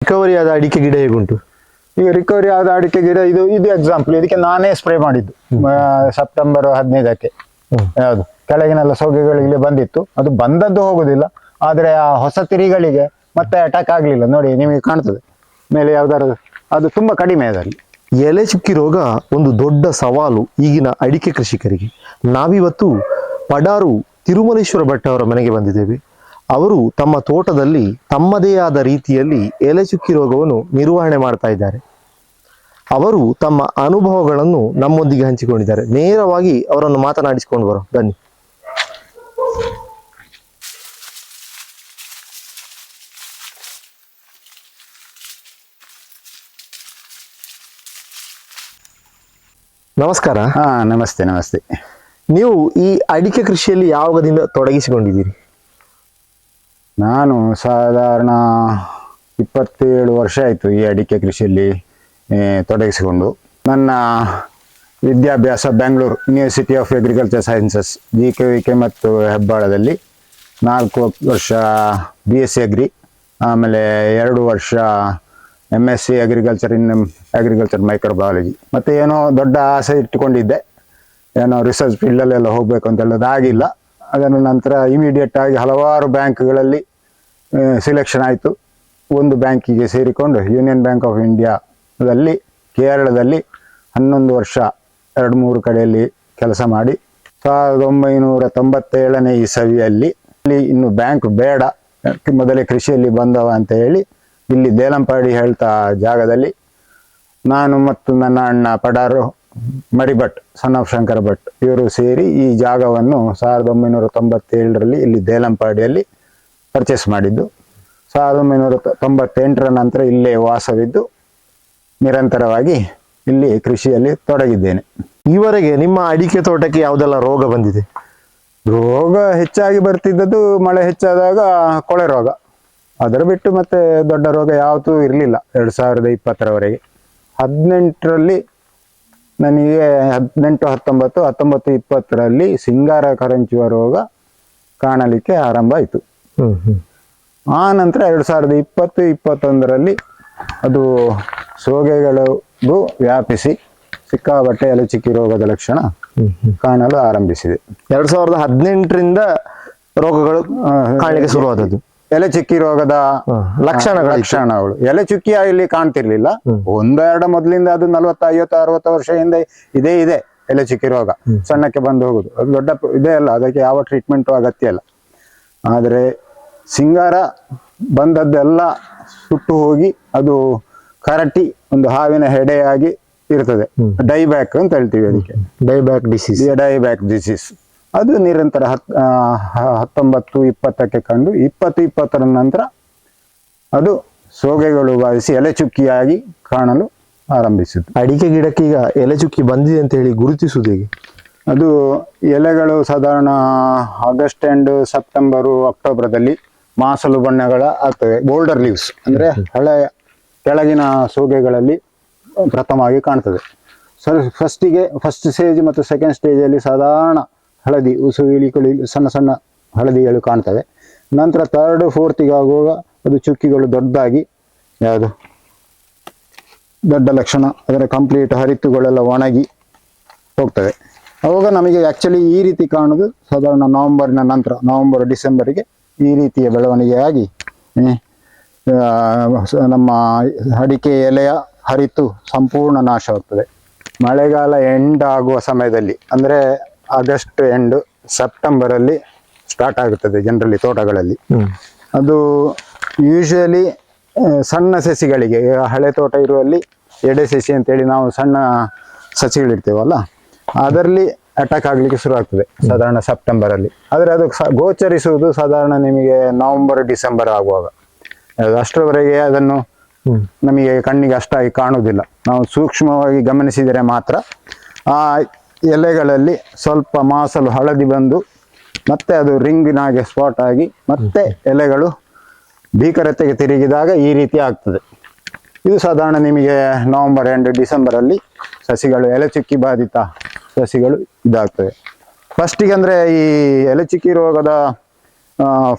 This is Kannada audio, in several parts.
ರಿಕವರಿ ಆದ ಅಡಿಕೆ ಗಿಡ ಹೇಗುಂಟು? ಈಗ ರಿಕವರಿ ಆದ ಅಡಿಕೆ ಗಿಡ ಇದು ಎಕ್ಸಾಂಪಲ್. ಇದಕ್ಕೆ ನಾನೇ ಸ್ಪ್ರೇ ಮಾಡಿದ್ದು ಸೆಪ್ಟೆಂಬರ್ 15ಕ್ಕೆ. ಯಾವುದು ಕೆಳಗಿನೆಲ್ಲ ಸೌಗೆಗಳು ಇಲ್ಲಿ ಬಂದಿತ್ತು, ಅದು ಬಂದದ್ದು ಹೋಗುದಿಲ್ಲ, ಆದ್ರೆ ಆ ಹೊಸ ತಿರಿಗಳಿಗೆ ಮತ್ತೆ ಅಟ್ಯಾಕ್ ಆಗ್ಲಿಲ್ಲ. ನೋಡಿ ನಿಮಗೆ ಕಾಣ್ತದೆ ಮೇಲೆ ಯಾವ್ದಾದ್ರು, ಅದು ತುಂಬಾ ಕಡಿಮೆ ಅದರಲ್ಲಿ. ಎಲೆ ಚುಕ್ಕಿ ರೋಗ ಒಂದು ದೊಡ್ಡ ಸವಾಲು ಈಗಿನ ಅಡಿಕೆ ಕೃಷಿಕರಿಗೆ. ನಾವಿವತ್ತು ಪಡಾರು ತಿರುಮಲೇಶ್ವರ ಭಟ್ ಅವರ ಮನೆಗೆ ಬಂದಿದ್ದೇವೆ. ಅವರು ತಮ್ಮ ತೋಟದಲ್ಲಿ ತಮ್ಮದೇ ಆದ ರೀತಿಯಲ್ಲಿ ಎಲೆ ಚುಕ್ಕಿ ರೋಗವನ್ನು ನಿರ್ವಹಣೆ ಮಾಡ್ತಾ ಇದ್ದಾರೆ. ಅವರು ತಮ್ಮ ಅನುಭವಗಳನ್ನು ನಮ್ಮೊಂದಿಗೆ ಹಂಚಿಕೊಂಡಿದ್ದಾರೆ. ನೇರವಾಗಿ ಅವರನ್ನು ಮಾತನಾಡಿಸಿಕೊಂಡು ಬರೋ, ಬನ್ನಿ. ನಮಸ್ಕಾರ. ನಮಸ್ತೆ. ನಮಸ್ತೆ. ನೀವು ಈ ಅಡಿಕೆ ಕೃಷಿಯಲ್ಲಿ ಯಾವಾಗದಿಂದ ತೊಡಗಿಸಿಕೊಂಡಿದ್ದೀರಿ? ನಾನು ಸಾಧಾರಣ 27 ವರ್ಷ ಆಯಿತು ಈ ಅಡಿಕೆ ಕೃಷಿಯಲ್ಲಿ ತೊಡಗಿಸಿಕೊಂಡು. ನನ್ನ ವಿದ್ಯಾಭ್ಯಾಸ Bengaluru university of agriculture sciences JKVK ಮತ್ತು ಹೆಬ್ಬಾಳದಲ್ಲಿ 4 ವರ್ಷ BSc ಅಗ್ರಿ, ಆಮೇಲೆ 2 ವರ್ಷ MSc ಅಗ್ರಿಕಲ್ಚರ್ ಮೈಕ್ರೋಬಯಾಲಜಿ. ಮತ್ತು ಏನೋ ದೊಡ್ಡ ಆಸೆ ಇಟ್ಟುಕೊಂಡಿದ್ದೆ, ಏನೋ ರಿಸರ್ಚ್ ಫೀಲ್ಡಲ್ಲೆಲ್ಲ ಹೋಗಬೇಕು ಅಂತೆಲ್ಲದು ಆಗಿಲ್ಲ. ಅದರ ನಂತರ ಇಮಿಡಿಯೇಟ್ ಆಗಿ ಹಲವಾರು ಬ್ಯಾಂಕ್ಗಳಲ್ಲಿ ಸಿಲೆಕ್ಷನ್ ಆಯಿತು. ಒಂದು ಬ್ಯಾಂಕಿಗೆ ಸೇರಿಕೊಂಡು ಯೂನಿಯನ್ ಬ್ಯಾಂಕ್ ಆಫ್ ಇಂಡಿಯಾದಲ್ಲಿ ಕೇರಳದಲ್ಲಿ 11 ವರ್ಷ 2-3 ಕಡೆಯಲ್ಲಿ ಕೆಲಸ ಮಾಡಿ 1997ನೇ ಇಸವಿಯಲ್ಲಿ ಇನ್ನು ಬ್ಯಾಂಕ್ ಬೇಡ, ಮೊದಲೇ ಕೃಷಿಯಲ್ಲಿ ಬಂದವ ಅಂತ ಹೇಳಿ ಇಲ್ಲಿ ದೇಲಂಪಾಡಿ ಹೇಳ್ತಾ ಜಾಗದಲ್ಲಿ ನಾನು ಮತ್ತು ನನ್ನ ಅಣ್ಣ ಪಡಾರು ಮರಿಭಟ್, ಸನ್ ಆಫ್ ಶಂಕರ ಭಟ್, ಇವರು ಸೇರಿ ಈ ಜಾಗವನ್ನು 1997ರಲ್ಲಿ ಇಲ್ಲಿ ದೇಲಂಪಾಡಿಯಲ್ಲಿ ಪರ್ಚೇಸ್ ಮಾಡಿದ್ದು. 1998ರ ನಂತರ ಇಲ್ಲೇ ವಾಸವಿದ್ದು ನಿರಂತರವಾಗಿ ಇಲ್ಲಿ ಕೃಷಿಯಲ್ಲಿ ತೊಡಗಿದ್ದೇನೆ. ಈವರೆಗೆ ನಿಮ್ಮ ಅಡಿಕೆ ತೋಟಕ್ಕೆ ಯಾವುದೆಲ್ಲ ರೋಗ ಬಂದಿದೆ? ರೋಗ ಹೆಚ್ಚಾಗಿ ಬರ್ತಿದ್ದದ್ದು ಮಳೆ ಹೆಚ್ಚಾದಾಗ ಕೊಳೆ ರೋಗ. ಅದರ ಬಿಟ್ಟು ಮತ್ತೆ ದೊಡ್ಡ ರೋಗ ಯಾವತ್ತೂ ಇರಲಿಲ್ಲ 2020ರವರೆಗೆ. 18ರಲ್ಲಿ ನನಗೆ 18, 19, 19, 20ರಲ್ಲಿ ಸಿಂಗಾರ ಕರಂಚುವ ರೋಗ ಕಾಣಲಿಕ್ಕೆ ಆರಂಭ ಆಯಿತು. ಆ ನಂತರ 2020, 21ರಲ್ಲಿ ಅದು ಸೋಗೆಗಳು ವ್ಯಾಪಿಸಿ ಸಿಕ್ಕಾಬಟ್ಟೆ ಎಲೆ ಚುಕ್ಕಿ ರೋಗದ ಲಕ್ಷಣ ಕಾಣಲು ಆರಂಭಿಸಿದೆ. 2018ರಿಂದ ರೋಗಗಳು ಕಾಣಲಿಕ್ಕೆ ಶುರುವಾದದ್ದು. ಎಲೆ ಚುಕ್ಕಿ ರೋಗದ ಲಕ್ಷಣಗಳು ಎಲೆ ಚುಕ್ಕಿ ಇಲ್ಲಿ ಕಾಣ್ತಿರ್ಲಿಲ್ಲ. 1-2 ಮೊದಲಿಂದ ಅದು 40, 50, 60 ವರ್ಷ ಹಿಂದೆ ಇದೆ ಎಲೆ ಚುಕ್ಕಿ ರೋಗ. ಸಣ್ಣಕ್ಕೆ ಬಂದು ಹೋಗುದು, ಅದು ದೊಡ್ಡ ಇದೆ ಅಲ್ಲ, ಅದಕ್ಕೆ ಯಾವ ಟ್ರೀಟ್ಮೆಂಟು ಅಗತ್ಯ ಇಲ್ಲ. ಆದರೆ ಸಿಂಗಾರ ಬಂದದ್ದೆಲ್ಲ ಸುಟ್ಟು ಹೋಗಿ ಅದು ಕರಟಿ ಒಂದು ಹಾವಿನ ಹೆಡೆಯಾಗಿ ಇರ್ತದೆ. ಡೈಬ್ಯಾಕ್ ಅಂತ ಹೇಳ್ತೀವಿ ಅದಕ್ಕೆ. ಡೈಬ್ಯಾಕ್ ಡಿಸೀಸ್ ಅದು ನಿರಂತರ 19, 20ಕ್ಕೆ ಕಂಡು 20, 20ರ ನಂತರ ಅದು ಸೋಗೆಗಳು ಬಾಧಿಸಿ ಎಲೆ ಚುಕ್ಕಿಯಾಗಿ ಕಾಣಲು ಆರಂಭಿಸಿತು. ಅಡಿಕೆ ಗಿಡಕ್ಕೆ ಈಗ ಎಲೆ ಚುಕ್ಕಿ ಬಂದಿದೆ ಅಂತ ಹೇಳಿ ಗುರುತಿಸುವುದು ಹೇಗೆ? ಅದು ಎಲೆಗಳು ಸಾಧಾರಣ ಆಗಸ್ಟ್ ಅಂಡ್ ಸೆಪ್ಟೆಂಬರು, ಅಕ್ಟೋಬರ್ದಲ್ಲಿ ಮಾಸಲು ಬಣ್ಣಗಳ ಆಗ್ತವೆ. ಬೋಲ್ಡರ್ ಲೀವ್ಸ್ ಅಂದ್ರೆ ಹಳೆಯ ಕೆಳಗಿನ ಸೋಗೆಗಳಲ್ಲಿ ಪ್ರಥಮವಾಗಿ ಕಾಣ್ತದೆ. ಫಸ್ಟ್ ಸ್ಟೇಜ್ ಮತ್ತು ಸೆಕೆಂಡ್ ಸ್ಟೇಜಲ್ಲಿ ಸಾಧಾರಣ ಹಳದಿ ಉಸುವಿಳಿಗಳು, ಸಣ್ಣ ಸಣ್ಣ ಹಳದಿಗಳು ಕಾಣ್ತವೆ. ನಂತರ 3rd, 4th ಆಗುವಾಗ ಅದು ಚುಕ್ಕಿಗಳು ದೊಡ್ಡದಾಗಿ ದೊಡ್ಡ ಲಕ್ಷಣ, ಅದರ ಕಂಪ್ಲೀಟ್ ಹರಿತುಗಳೆಲ್ಲ ಒಣಗಿ ಹೋಗ್ತವೆ. ಅವಾಗ ನಮಗೆ ಆ್ಯಕ್ಚುಲಿ ಈ ರೀತಿ ಕಾಣೋದು ಸಾಧಾರಣ ನವೆಂಬರ್ನ ನಂತರ, ನವೆಂಬರ್, ಡಿಸೆಂಬರಿಗೆ ಈ ರೀತಿಯ ಬೆಳವಣಿಗೆಯಾಗಿ ನಮ್ಮ ಅಡಿಕೆ ಎಲೆಯ ಹರಿತು ಸಂಪೂರ್ಣ ನಾಶವಾಗ್ತದೆ. ಮಳೆಗಾಲ ಎಂಡ್ ಆಗುವ ಸಮಯದಲ್ಲಿ ಅಂದರೆ ಆಗಸ್ಟ್ ಎಂಡ್, ಸೆಪ್ಟೆಂಬರಲ್ಲಿ ಸ್ಟಾರ್ಟ್ ಆಗುತ್ತದೆ ಜನರಲಿ ತೋಟಗಳಲ್ಲಿ. ಅದು ಯೂಶುವಲಿ ಸಣ್ಣ ಸಸಿಗಳಿಗೆ, ಹಳೆ ತೋಟ ಇರುವಲ್ಲಿ ಎಡೆ ಸಸಿ ಅಂತೇಳಿ ನಾವು ಸಣ್ಣ ಸಸಿಗಳಿರ್ತೇವಲ್ಲ, ಅದರಲ್ಲಿ ಅಟ್ಯಾಕ್ ಆಗಲಿಕ್ಕೆ ಶುರು ಆಗ್ತದೆ ಸಾಧಾರಣ ಸೆಪ್ಟೆಂಬರಲ್ಲಿ. ಆದರೆ ಅದು ಗೋಚರಿಸುವುದು ಸಾಧಾರಣ ನಿಮಗೆ ನವೆಂಬರ್, ಡಿಸೆಂಬರ್ ಆಗುವಾಗ. ಅಷ್ಟರವರೆಗೆ ಅದನ್ನು ನಮಗೆ ಕಣ್ಣಿಗೆ ಅಷ್ಟಾಗಿ ಕಾಣುವುದಿಲ್ಲ. ನಾವು ಸೂಕ್ಷ್ಮವಾಗಿ ಗಮನಿಸಿದರೆ ಮಾತ್ರ ಆ ಎಲೆಗಳಲ್ಲಿ ಸ್ವಲ್ಪ ಮಾಸಲು ಹಳದಿ ಬಂದು ಮತ್ತೆ ಅದು ರಿಂಗಿನಾಗೆ ಸ್ಪಾಟ್ ಆಗಿ ಮತ್ತೆ ಎಲೆಗಳು ಭೀಕರತೆಗೆ ತಿರುಗಿದಾಗ ಈ ರೀತಿ ಆಗ್ತದೆ. ಇದು ಸಾಧಾರಣ ನಿಮಗೆ ನವೆಂಬರ್ ಎಂಡ್, ಡಿಸೆಂಬರಲ್ಲಿ ಸಸಿಗಳು, ಎಲೆ ಚುಕ್ಕಿ ಬಾಧಿತ ಸಸಿಗಳು ಇದಾಗ್ತವೆ. ಫಸ್ಟಿಗೆ ಅಂದರೆ ಈ ಎಲೆ ಚುಕ್ಕಿ ರೋಗದ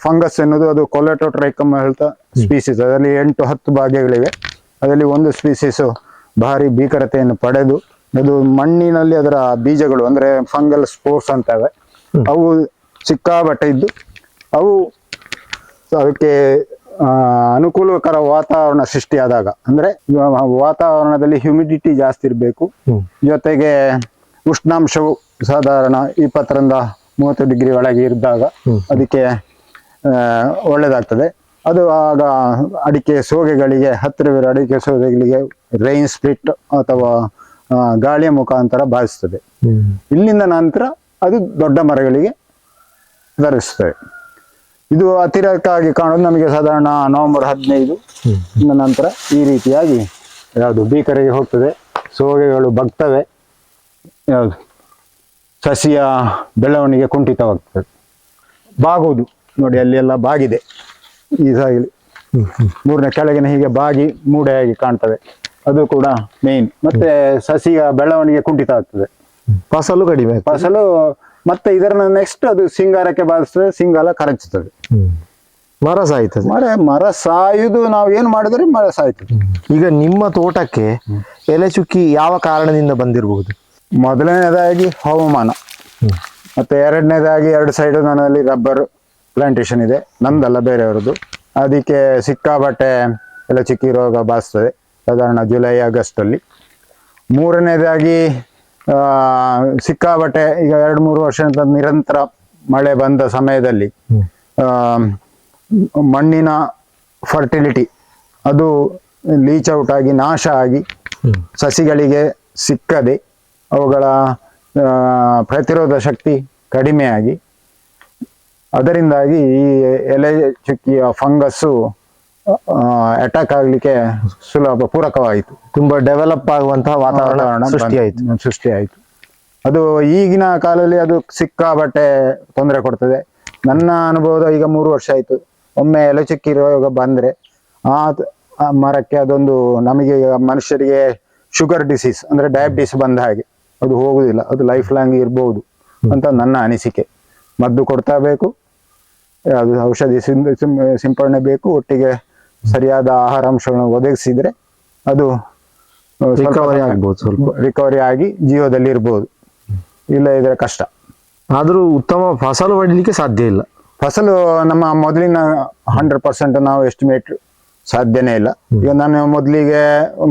ಫಂಗಸ್ ಎನ್ನುವುದು ಅದು ಕೊಲೆಟೋಟ್ರೈಕಮ್ ಹೇಳ್ತಾ ಸ್ಪೀಸೀಸ್, ಅದರಲ್ಲಿ 8-10 ಭಾಗ್ಯಗಳಿವೆ. ಅದರಲ್ಲಿ ಒಂದು ಸ್ಪೀಸೀಸು ಭಾರಿ ಭೀಕರತೆಯನ್ನು ಪಡೆದು ಅದು ಮಣ್ಣಿನಲ್ಲಿ ಅದರ ಬೀಜಗಳು ಅಂದ್ರೆ ಫಂಗಲ್ ಸ್ಪೋರ್ಸ್ ಅಂತವೆ, ಅವು ಸಿಕ್ಕಾಬಟ್ಟೆ ಇದ್ದು ಅವು ಅದಕ್ಕೆ ಅನುಕೂಲಕರ ವಾತಾವರಣ ಸೃಷ್ಟಿಯಾದಾಗ, ಅಂದ್ರೆ ವಾತಾವರಣದಲ್ಲಿ ಹ್ಯುಮಿಡಿಟಿ ಜಾಸ್ತಿ ಇರಬೇಕು, ಜೊತೆಗೆ ಉಷ್ಣಾಂಶವು ಸಾಧಾರಣ 20-30 ಡಿಗ್ರಿ ಒಳಗೆ ಇದ್ದಾಗ ಅದಕ್ಕೆ ಒಳ್ಳೆದಾಗ್ತದೆ. ಅದು ಆಗ ಅಡಿಕೆ ಸೋಗೆಗಳಿಗೆ, ಹತ್ತಿರವಿರೋ ಅಡಿಕೆ ಸೋಗೆಗಳಿಗೆ ರೈನ್ ಸ್ಪ್ಲಿಟ್ ಅಥವಾ ಗಾಳಿಯ ಮುಖಾಂತರ ಬಾಧಿಸ್ತದೆ. ಇಲ್ಲಿಂದ ನಂತರ ಅದು ದೊಡ್ಡ ಮರಗಳಿಗೆ ಧರಿಸ್ತದೆ. ಇದು ಅತಿರೇಕವಾಗಿ ಕಾಣೋದು ನಮಗೆ ಸಾಧಾರಣ ನವೆಂಬರ್ 15 ನಂತರ ಈ ರೀತಿಯಾಗಿ ಯಾವುದು ಭೀಕರಿಗೆ ಹೋಗ್ತದೆ, ಸೋಗೆಗಳು ಬಗ್ತವೆ, ಯಾವುದು ಸಸಿಯ ಬೆಳವಣಿಗೆ ಕುಂಠಿತವಾಗ್ತದೆ. ಬಾಗುವುದು ನೋಡಿ, ಅಲ್ಲಿ ಎಲ್ಲ ಬಾಗಿದೆ, ಈ ಸಾಗಿಲಿ 3ನೇ ಕೆಳಗಿನ ಹೀಗೆ ಬಾಗಿ ಮೂಡೆಯಾಗಿ ಕಾಣ್ತವೆ, ಅದು ಕೂಡ ಮೇನ್. ಮತ್ತೆ ಸಸಿಯ ಬೆಳವಣಿಗೆ ಕುಂಠಿತ ಆಗ್ತದೆ, ಫಸಲು ಕಡಿಮೆ, ಫಸಲು ಮತ್ತೆ ಇದರ ನೆಕ್ಸ್ಟ್ ಅದು ಸಿಂಗಾರಕ್ಕೆ ಬಾಧಿಸ್ತದೆ, ಸಿಂಗಾಲ ಕರಚುತ್ತದೆ, ಮರ ಸಾಯ್ತದೆ. ಮರ ಸಾಯುವುದು ನಾವು ಏನು ಮಾಡಿದ್ರೆ ಮರ ಸಾಯ್ತದೆ. ಈಗ ನಿಮ್ಮ ತೋಟಕ್ಕೆ ಎಲೆ ಚುಕ್ಕಿ ಯಾವ ಕಾರಣದಿಂದ ಬಂದಿರಬಹುದು? ಮೊದಲನೇದಾಗಿ ಹವಾಮಾನ, ಮತ್ತೆ ಎರಡನೇದಾಗಿ 2 ಸೈಡ್ ನನ್ನಲ್ಲಿ ರಬ್ಬರ್ ಪ್ಲಾಂಟೇಶನ್ ಇದೆ, ನಮ್ದಲ್ಲ ಬೇರೆಯವರದ್ದು. ಅದಕ್ಕೆ ಸಿಕ್ಕಾಬಟ್ಟೆ ಎಲೆ ಚುಕ್ಕಿ ರೋಗ ಬಾಧಿಸ್ತದೆ ಸಾಧಾರಣ ಜುಲೈ ಆಗಸ್ಟ್ ಅಲ್ಲಿ. ಮೂರನೇದಾಗಿ ಸಿಕ್ಕಾಬಟ್ಟೆ ಈಗ 2-3 ವರ್ಷದ ನಿರಂತರ ಮಳೆ ಬಂದ ಸಮಯದಲ್ಲಿ ಮಣ್ಣಿನ ಫರ್ಟಿಲಿಟಿ ಅದು ಲೀಚ್ ಔಟ್ ಆಗಿ ನಾಶ ಆಗಿ ಸಸಿಗಳಿಗೆ ಸಿಕ್ಕದೆ ಅವುಗಳ ಪ್ರತಿರೋಧ ಶಕ್ತಿ ಕಡಿಮೆಯಾಗಿ ಅದರಿಂದಾಗಿ ಈ ಎಲೆ ಚುಕ್ಕಿಯ ಫಂಗಸ್ಸು ಅಟ್ಯಾಕ್ ಆಗ್ಲಿಕ್ಕೆ ಪೂರಕವಾಯಿತು. ತುಂಬಾ ಡೆವಲಪ್ ಆಗುವಂತಹ ವಾತಾವರಣ ಸೃಷ್ಟಿಯಾಯಿತು. ಅದು ಈಗಿನ ಕಾಲದಲ್ಲಿ ಅದು ಸಿಕ್ಕಾಬಟ್ಟೆ ತೊಂದರೆ ಕೊಡ್ತದೆ. ನನ್ನ ಅನುಭವದ ಈಗ 3 ವರ್ಷ ಆಯ್ತು, ಒಮ್ಮೆ ಎಲೆ ಚುಕ್ಕಿ ರೋಗ ಬಂದ್ರೆ ಆ ಮರಕ್ಕೆ ಅದೊಂದು, ನಮಗೆ ಮನುಷ್ಯರಿಗೆ ಶುಗರ್ ಡಿಸೀಸ್ ಅಂದ್ರೆ ಡಯಾಬಿಟಿಸ್ ಬಂದ ಹಾಗೆ, ಅದು ಹೋಗುದಿಲ್ಲ, ಅದು ಲೈಫ್ ಲಾಂಗ್ ಇರ್ಬೋದು ಅಂತ ನನ್ನ ಅನಿಸಿಕೆ. ಮದ್ದು ಕೊಡ್ತಾ ಬೇಕು, ಅದು ಔಷಧಿ ಸಿಂಪಡಣೆ ಬೇಕು, ಒಟ್ಟಿಗೆ ಸರಿಯಾದ ಆಹಾರಾಂಶಗಳನ್ನು ಒದಗಿಸಿದ್ರೆ ಅದು ರಿಕವರಿ ಆಗ್ಬೋದು, ಸ್ವಲ್ಪ ರಿಕವರಿ ಆಗಿ ಜೀವದಲ್ಲಿ ಇರ್ಬೋದು. ಇಲ್ಲ ಇದ್ರೆ ಕಷ್ಟ. ಆದ್ರೂ ಉತ್ತಮ ಫಸಲು ಪಡಲಿಕ್ಕೆ ಸಾಧ್ಯ ಇಲ್ಲ. ಫಸಲು ನಮ್ಮ ಮೊದಲಿನ 100% ನಾವು ಎಸ್ಟಿಮೇಟ್ ಸಾಧ್ಯನೇ ಇಲ್ಲ. ಈಗ ನಾನು ಮೊದಲಿಗೆ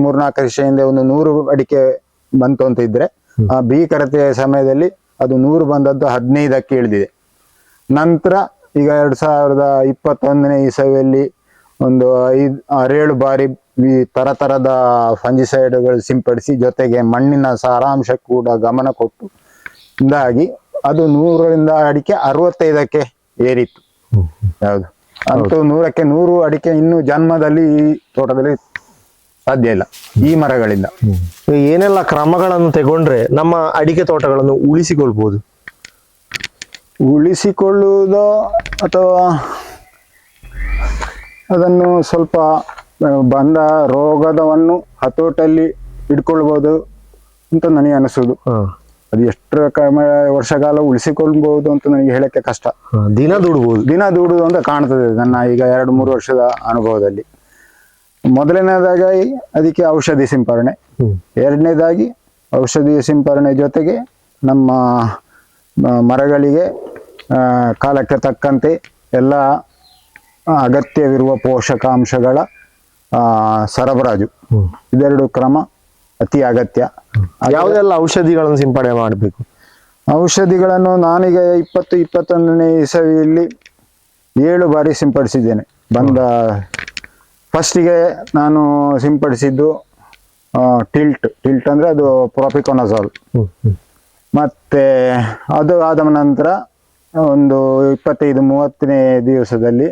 3-4 ವರ್ಷ ಹಿಂದೆ ಒಂದು 100 ಅಡಿಕೆ ಬಂತು ಅಂತ ಇದ್ರೆ, ಆ ಭೀಕರತೆಯ ಸಮಯದಲ್ಲಿ ಅದು 100 ಬಂದದ್ದು 15ಕ್ಕೆ ಇಳಿದಿದೆ. ನಂತರ ಈಗ 2021ನೇ ಇಸವಿಯಲ್ಲಿ ಒಂದು 5-6 ಬಾರಿ ಈ ತರತರದ ಫಂಜಿಸೈಡ್ಗಳು ಸಿಂಪಡಿಸಿ, ಜೊತೆಗೆ ಮಣ್ಣಿನ ಸಾರಾಂಶ ಕೂಡ ಗಮನ ಕೊಟ್ಟು ಇಂದಾಗಿ ಅದು 100ರಿಂದ ಅಡಿಕೆ 65ಕ್ಕೆ ಏರಿತ್ತು. ಯಾವುದು ಅಂತೂ 100ಕ್ಕೆ 100 ಅಡಿಕೆ ಇನ್ನು ಜನ್ಮದಲ್ಲಿ ಈ ತೋಟದಲ್ಲಿ ಸಾಧ್ಯ ಇಲ್ಲ ಈ ಮರಗಳಿಂದ. ಏನೆಲ್ಲ ಕ್ರಮಗಳನ್ನು ತಗೊಂಡ್ರೆ ನಮ್ಮ ಅಡಿಕೆ ತೋಟಗಳನ್ನು ಉಳಿಸಿಕೊಳ್ಬಹುದು? ಉಳಿಸಿಕೊಳ್ಳುವುದೋ ಅಥವಾ ಅದನ್ನು ಸ್ವಲ್ಪ ಬಂದ ರೋಗದವನ್ನು ಹತೋಟಲ್ಲಿ ಇಟ್ಕೊಳ್ಬಹುದು ಅಂತ ನನಗೆ ಅನಿಸುದು. ಅದು ಎಷ್ಟು ವರ್ಷಕಾಲ ಉಳಿಸಿಕೊಳ್ಬಹುದು ಅಂತ ನನಗೆ ಹೇಳಕ್ಕೆ ಕಷ್ಟ. ದಿನ ದುಡುವುದು ಅಂತ ಕಾಣ್ತದೆ ನನ್ನ ಈಗ 2-3 ವರ್ಷದ ಅನುಭವದಲ್ಲಿ. ಮೊದಲನೇದಾಗಿ ಅದಕ್ಕೆ ಔಷಧಿ ಸಿಂಪರಣೆ, ಎರಡನೇದಾಗಿ ಔಷಧಿ ಸಿಂಪರಣೆ ಜೊತೆಗೆ ನಮ್ಮ ಮರಗಳಿಗೆ ಕಾಲಕ್ಕೆ ತಕ್ಕಂತೆ ಎಲ್ಲ ಅಗತ್ಯವಿರುವ ಪೋಷಕಾಂಶಗಳ ಸರಬರಾಜು, ಇದೆರಡು ಕ್ರಮ ಅತಿ ಅಗತ್ಯ. ಯಾವುದೆಲ್ಲ ಔಷಧಿಗಳನ್ನು ಸಿಂಪಡಣೆ ಮಾಡಬೇಕು? ಔಷಧಿಗಳನ್ನು ನಾನೀಗ 2021ನೇ ಇಸವಿಯಲ್ಲಿ 7 ಬಾರಿ ಸಿಂಪಡಿಸಿದ್ದೇನೆ. ಫಸ್ಟಿಗೆ ನಾನು ಸಿಂಪಡಿಸಿದ್ದು ಟಿಲ್ಟ್ ಅಂದ್ರೆ ಅದು ಪ್ರಾಪಿಕೊನಜಾಲ್. ಮತ್ತೆ ಅದು ಆದ ನಂತರ ಒಂದು 25-30ನೇ ದಿವಸದಲ್ಲಿ